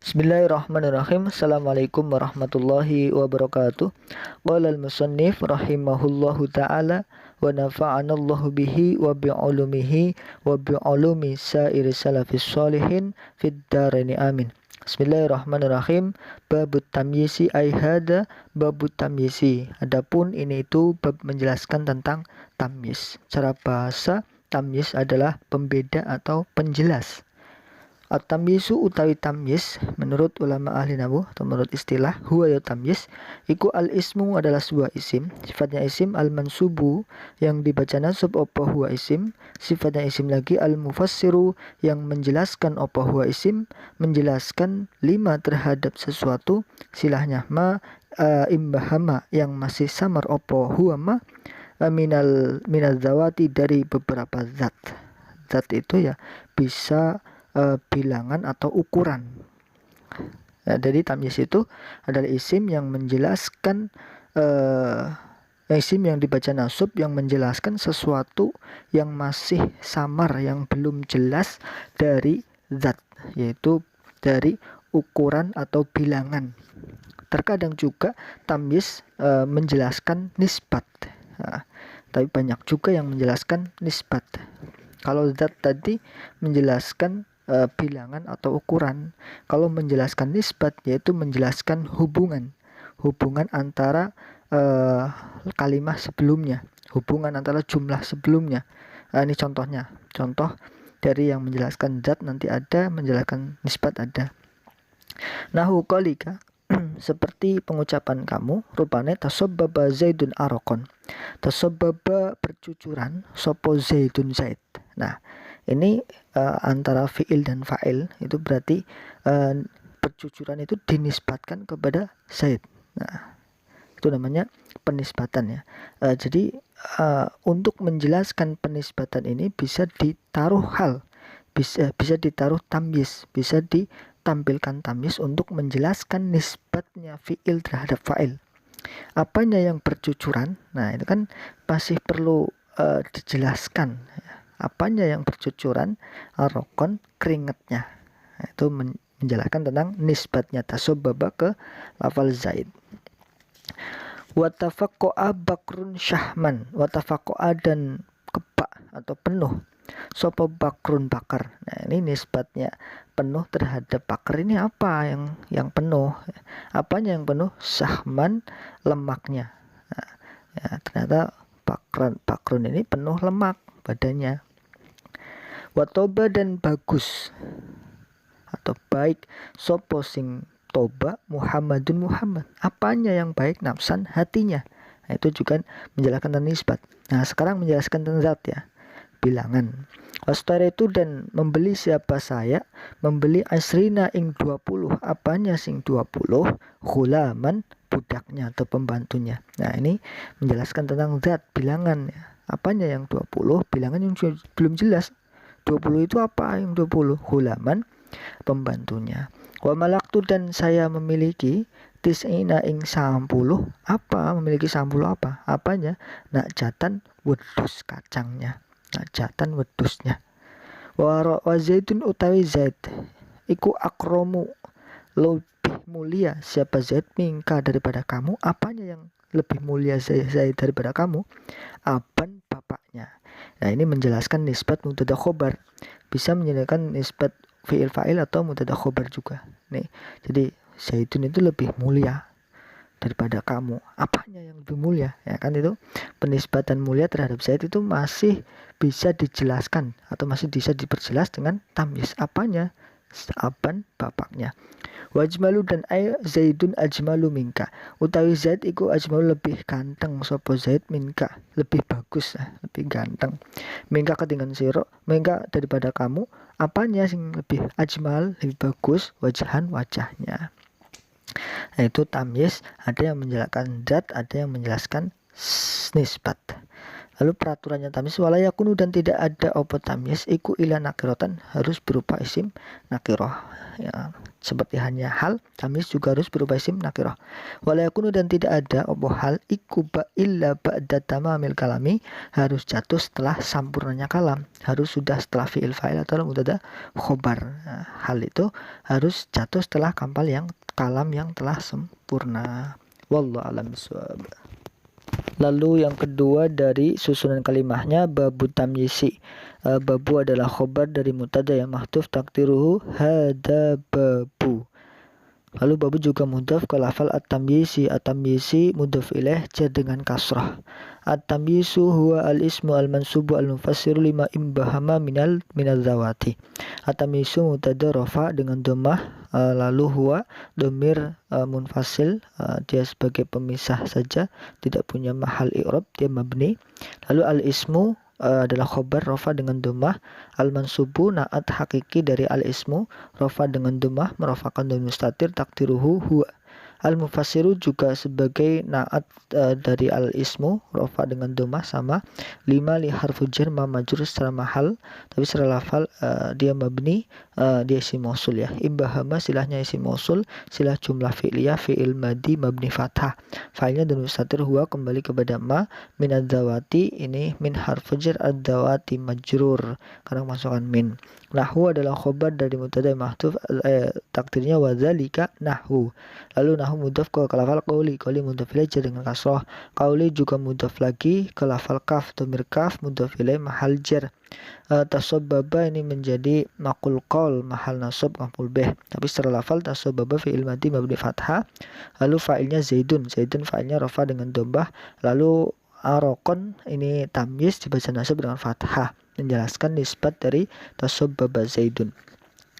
Bismillahirrahmanirrahim. Assalamualaikum warahmatullahi wabarakatuh. Qala al-musannif rahimahullahu ta'ala wa nafa'anallahu bihi wa bi'ulumihi wa bi'ulumi sa'iri salafis sholihin fid daraini amin. Bismillahirrahmanirrahim. Babut tamyisi ay hada babut tamyisi. Adapun ini itu bab menjelaskan tentang tamyiz. Cara bahasa tamyiz adalah pembeda atau penjelas. At-tamyizu utawi tamyiz menurut ulama ahli nahwu atau menurut istilah huwa ya tamyiz iku al-ismu adalah sebuah isim, sifatnya isim al-mansubu yang dibaca nasab apa huwa isim, sifatnya isim lagi al-mufassiru yang menjelaskan apa huwa isim, menjelaskan lima terhadap sesuatu, silahnya ma imbahama yang masih samar apa huwa ma minal zawati dari beberapa zat. Zat itu ya bisa bilangan atau ukuran. Jadi tamyiz itu adalah isim yang menjelaskan isim yang dibaca nasab yang menjelaskan sesuatu yang masih samar, yang belum jelas dari zat, yaitu dari ukuran atau bilangan. Terkadang juga tamyiz menjelaskan nisbat. Tapi banyak juga yang menjelaskan nisbat. Kalau zat tadi menjelaskan bilangan atau ukuran. Kalau menjelaskan nisbat yaitu menjelaskan hubungan antara kalimat sebelumnya, hubungan antara jumlah sebelumnya. Ini contohnya. Contoh dari yang menjelaskan zat nanti ada, menjelaskan nisbat ada. Nahu qalika seperti pengucapan kamu, rupane tasabbaba zaidun arokon. Tasabbaba bercucuran sopo zaidun zaid. Nah, ini antara fiil dan fa'il itu berarti percucuran itu dinisbatkan kepada Zaid. Nah, itu namanya penisbatan ya. Jadi untuk menjelaskan penisbatan ini bisa ditaruh hal, bisa ditaruh tamyiz, bisa ditampilkan tamyiz untuk menjelaskan nisbatnya fiil terhadap fa'il. Apanya yang bercucuran? Nah, itu kan masih perlu dijelaskan. Apanya yang bercucuran? Arokon, keringatnya. Nah, itu menjelaskan tentang nisbatnya tasabbaba ke lafal zaid. Watafaqo'a bakrun syahman. Watafaqo'a dan kebak atau penuh. Sopo bakrun bakar. Nah, ini nisbatnya penuh terhadap bakar. Ini apa yang penuh? Apanya yang penuh? Syahman, lemaknya. Nah, ya, ternyata bakrun ini penuh lemak badannya. Watoba dan bagus atau baik sopo sing toba Muhammadun Muhammad. Apanya yang baik? Nafsan, hatinya. Nah, itu juga menjelaskan tentang nisbat. Nah, sekarang menjelaskan tentang zat ya, bilangan. Wastara itu dan membeli siapa saya, membeli asrina ing 20. Apanya sing 20? Khulaman, budaknya atau pembantunya. Nah, ini menjelaskan tentang zat, bilangan ya. Apanya yang 20? Bilangan yang belum jelas. 20 itu apa yang 20? Hulaman, pembantunya. Wa malaktu dan saya memiliki tis'ina ing 10. Apa? Memiliki 10 apa? Apanya? Nakjatan wedus kacangnya. Nakjatan wedusnya. Wa zaitun utawi zaid iku akromu, lebih mulia siapa zaid mingka daripada kamu. Apanya yang lebih mulia zaid daripada kamu? Aban, bapaknya. Nah, ini menjelaskan nisbat mubtada khobar. Bisa menjelaskan nisbat fi'il fa'il atau mubtada khobar juga. Nih, jadi zaitun itu lebih mulia daripada kamu. Apanya yang lebih mulia? Ya kan, itu penisbatan mulia terhadap zaid itu masih bisa dijelaskan atau masih bisa diperjelas dengan tamyiz. Apanya? Aban, bapaknya. Wajmalu dan zaidun ajmalu minka. Utawi zaid iku ajmalu lebih ganteng sopo zaid minka, lebih bagus, lebih ganteng. Minka ketinggalan siro, minka daripada kamu. Apanya sing lebih ajmal, lebih bagus? Wajahan, wajahnya. Nah, itu tamyiz, ada yang menjelaskan zat, ada yang menjelaskan nisbat. Lalu peraturannya tamyiz wala yakunu dan tidak ada opo tamyiz iku ila nakiratan harus berupa isim nakirah. Ya, seperti hanya hal, tamyiz juga harus berupa isim nakirah. Wala yakunu dan tidak ada opo hal iku ba illa ba'da tamamil kalami harus jatuh setelah sempurnanya kalam. Harus sudah setelah fi'il fa'il atau mubtada khobar. Nah, hal itu harus jatuh setelah kalam yang telah sempurna. Wallahu a'lam bishawab. Lalu yang kedua dari susunan kalimahnya babu tamyisi. Babu adalah khobar dari mutada yang mahdhuf takdiruhu hada babu. Lalu babu juga mudhaf ke lafal at-tamyisi. At-tamyisi mudhaf ilaih jar dengan kasrah. At-tamyisu huwa al-ismu al-mansubu al-mufassiru lima imbahama minal zawati. At-tamyisu mutada rafa dengan dhammah, lalu huwa domir munfasil, dia sebagai pemisah saja, tidak punya mahal i'rab, dia mabni. Lalu al-ismu adalah khobar rafa dengan dhammah, al-mansubu naat hakiki dari al-ismu rafa dengan dhammah merafakan dhamir mustatir takdiruhu huwa. Al-mufassiru juga sebagai naat dari al-ismu rafa dengan dhammah sama. 5 li harfu jar ma majrur secara mahal, tapi secara lafal dia mabni, dia isim mausul ya. Imbahama silahnya isim mausul, silah jumlah fi'liyah fi'il madi mabni fathah. Fa'ilnya dhamir mustatir huwa kembali kepada ma. Min adzawati ini min harfu jar adzawati majrur karena masukkan min. Nahwu adalah khobar dari mubtada mahdhuf, takdirnya wadzalika nahwu. Lalu nahwu mudhaf ke lafal qauli mudhaf ilaih jar dengan kasrah. Qauli juga mudhaf lagi ke lafal kaf, dhamir kaf mudhaf ilaih mahal jar. Tasabbaba ini menjadi maqul qaul mahal nasab maf'ul bih, tapi secara lafal tasabbaba fi'il madi mabni fathah. Lalu fa'ilnya zaidun fa'ilnya rafa dengan dhammah. Lalu arokon ini tamyiz dibaca nasab dengan fathah, menjelaskan nisbat dari tasabbaba zaidun.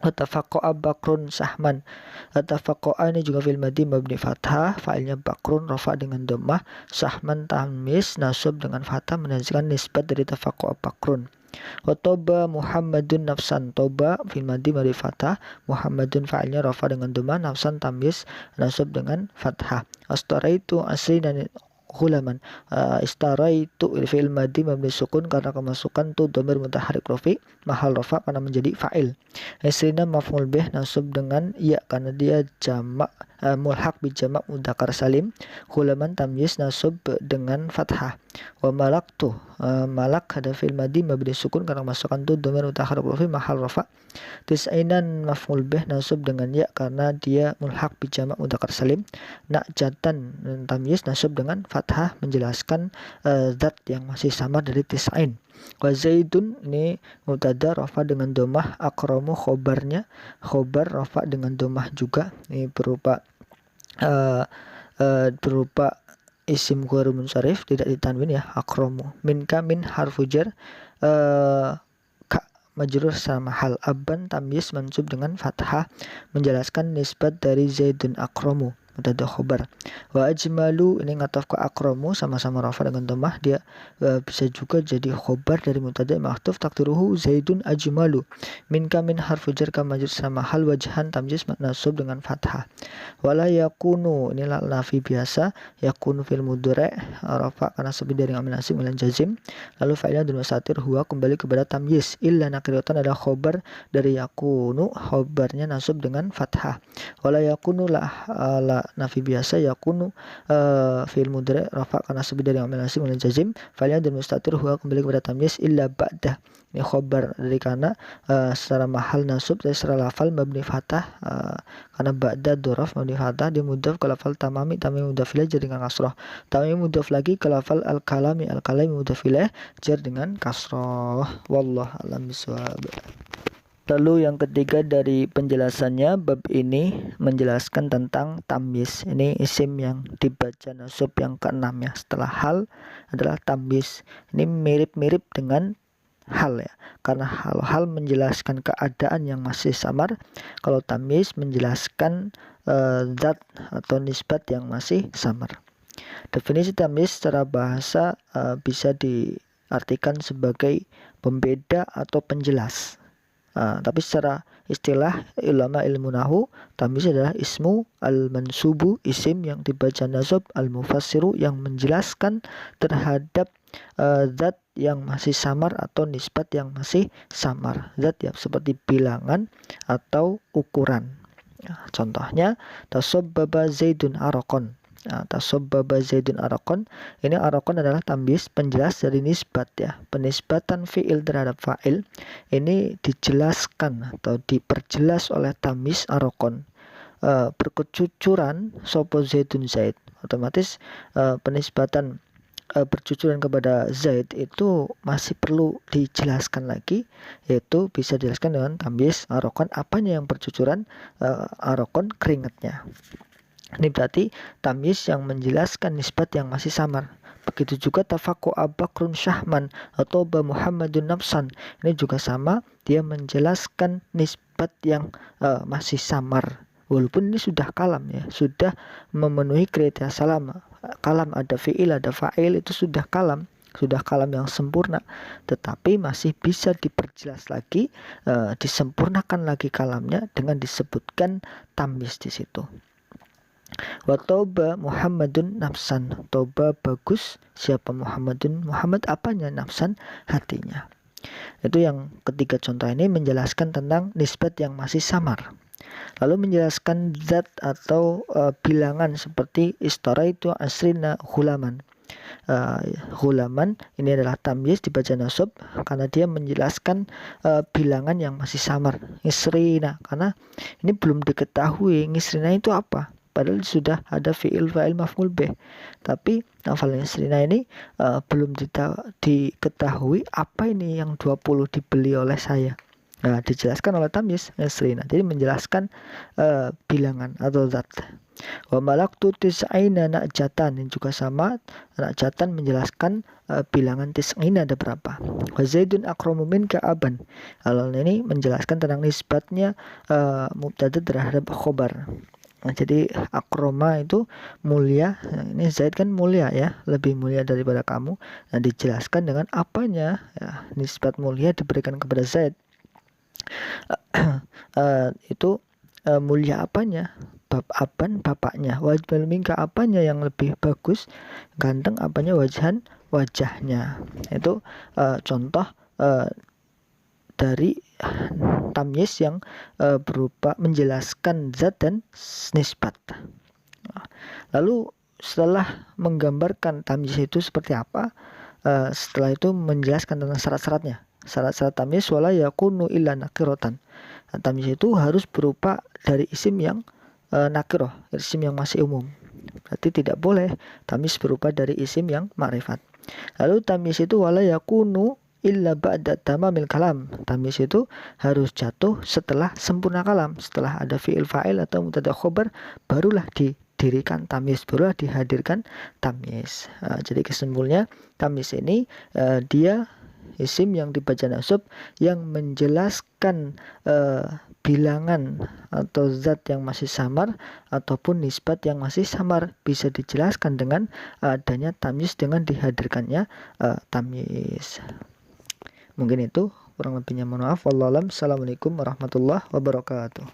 Atafaqa'a bakrun sahman. Atafaqa'a ini juga fil madi mabni fathah, fa'ilnya bakrun rafa dengan dhammah, sahman tamyiz nasab dengan fathah, menjelaskan nisbat dari tafaqa'a bakrun. Wa toba Muhammadun nafsan, toba fil madi mabni fathah, Muhammadun fa'ilnya rafa dengan dhammah, nafsan tamyiz nasab dengan fathah. Astaraitu asrinan ghulaman. Istaraitu fi'il madi mabni sukun karena kemasukan tu dhamir mutaharrik rafi mahal rafa karena menjadi fa'il. Isrina maf'ul bih nasab dengan ya karena dia jamak mulhaq bi jamak mudzakkar salim. Ghulaman tamyiz nasab dengan fathah. Wa malaktu malak ada fi'il madi mabni sukun karena kemasukan tu dhamir mutaharrik rafi mahal rafa. Tis'inan maf'ul bih nasab dengan ya karena dia mulhaq bi jamak mudzakkar salim. Na'jatan tamyiz nasab dengan fathah, menjelaskan zat yang masih samar dari tis'ain. Wa zaidun ini mubtada rafa dengan dhammah, akramu khobarnya khobar rafa dengan dhammah juga, ini berupa isim ghair munsharif tidak ditanwin ya, akramu. Minka min harfu jar ka majrur sama hal. Abban tamyiz mansub dengan fathah, menjelaskan nisbat dari zaidun akramu mubtada khobar. Wa ajmalu ini ngataf ke akramu sama-sama rafa dengan dhammah, dia bisa juga jadi khobar dari mubtada mahdhuf takdiruhu zaidun ajmalu. Minka min harfu jar ka majrur sama hal, wajhan tamyiz mansub dengan fathah. Wala yakunu ini nafi biasa, yakunu fil mudhari rafa karena sebi dari amil nasib milan jazim. Lalu fa'ilnya dhamir mustatir huwa kembali kepada tamyiz. Illa nakiratan adalah khobar dari yakunu, khobarnya nasub dengan fathah. Wala yakunu la nafi biasa, yakunu fi'il mudhari rafa karena sebi dari amil nasib milan jazim. Fa'ilnya dhamir mustatir huwa kembali kepada tamyiz. Illa ba'dah ini khobar dari karena secara mahal nasub, dari secara lafal mabni fathah, karena ba'da dhorof mabni fathah, dia mudhaf ke lafal tamami mudhaf ilaih jar dengan kasrah. Tamami mudhaf lagi ke lafal al-kalami mudhaf ilaih jar dengan kasrah. Wallahu a'lam bishawab. Lalu yang ketiga dari penjelasannya, bab ini menjelaskan tentang tamyiz. Ini isim yang dibaca nasab yang keenam ya, setelah hal adalah tamyiz. Ini mirip-mirip dengan hal ya, karena hal menjelaskan keadaan yang masih samar, kalau tamyiz menjelaskan zat atau nisbat yang masih samar. Definisi tamyiz secara bahasa bisa diartikan sebagai pembeda atau penjelas. Tapi secara istilah ulama ilmu nahwu, tamyiz adalah ismu al-mansubu, isim yang dibaca nasab, al-mufassiru yang menjelaskan terhadap zat yang masih samar atau nisbat yang masih samar. Zat ya seperti bilangan atau ukuran. Contohnya tasabbaba Zaidun araqon. Tasabbaba Zaidun araqon. Ini araqon adalah tamyiz penjelas dari nisbat ya. Penisbatan fiil terhadap fa'il ini dijelaskan atau diperjelas oleh tamyiz araqon. Berkecucuran sopo Zaidun Zaid. Otomatis penisbatan bercucuran kepada Zaid itu masih perlu dijelaskan lagi, yaitu bisa dijelaskan dengan tamyiz araqon. Apanya yang bercucuran? Araqon keringatnya. Ini berarti tamyiz yang menjelaskan nisbat yang masih samar. Begitu juga tafaqu Abakrun Syahman atau Ba Muhammadun Nafsan. Ini juga sama, dia menjelaskan nisbat yang masih samar. Walaupun ini sudah kalam ya, sudah memenuhi kriteria salam. Kalam ada fi'il, ada fa'il, itu sudah kalam yang sempurna, tetapi masih bisa diperjelas lagi, disempurnakan lagi kalamnya dengan disebutkan tamyiz di situ. Wa tauba Muhammadun nafsan. Tauba bagus siapa Muhammadun, Muhammad apanya? Nafsan hatinya. Itu yang ketiga contoh ini menjelaskan tentang nisbat yang masih samar. Lalu menjelaskan zat atau bilangan seperti istaraitu asrina hulaman. Hulaman ini adalah tamyiz dibaca nasab karena dia menjelaskan bilangan yang masih samar. Isrina karena ini belum diketahui ngisrina itu apa. Padahal sudah ada fi'il fa'il maf'ul bih. Tapi lafal isrina ini belum diketahui apa ini yang 20 dibeli oleh saya. Nah, dijelaskan oleh tamyiz isrina. Jadi menjelaskan bilangan atau zat. Wa malaktu tis'ina na'jatan, ini juga sama. Na'jatan menjelaskan bilangan tis'ina ada berapa. Wa Zaidun akramu minka aban. Kalau ini menjelaskan tentang nisbatnya mubtada terhadap khobar. Nah, jadi akroma itu mulia. Nah, ini Zaid kan mulia ya, lebih mulia daripada kamu. Nah, dijelaskan dengan apanya ya, nisbat mulia diberikan kepada Zaid. Itu mulia apanya? Aban bapaknya. Wajbal minka apanya yang lebih bagus? Ganteng apanya? Wajhan wajahnya. Itu contoh dari tamyiz yang berupa menjelaskan zat dan nisbat. Lalu setelah menggambarkan tamyiz itu seperti apa, setelah itu menjelaskan tentang syarat-syaratnya. Syarat-syarat tamyiz wala yakunu illa nakiratan. Tamyiz itu harus berupa dari isim yang nakiroh, isim yang masih umum. Berarti tidak boleh tamyiz berupa dari isim yang ma'rifat. Lalu tamyiz itu wala yakunu illa ba'da tamamil kalam. Tamyiz itu harus jatuh setelah sempurna kalam, setelah ada fi'il fa'il atau mubtada khobar, barulah didirikan tamyiz, barulah dihadirkan tamyiz. Jadi kesimpulannya tamyiz ini dia isim yang dibaca nasab yang menjelaskan bilangan atau zat yang masih samar ataupun nisbat yang masih samar, bisa dijelaskan dengan adanya tamyiz, dengan dihadirkannya tamyiz. Mungkin itu, kurang lebihnya mohon maaf. Wallahualam. Assalamualaikum warahmatullahi wabarakatuh.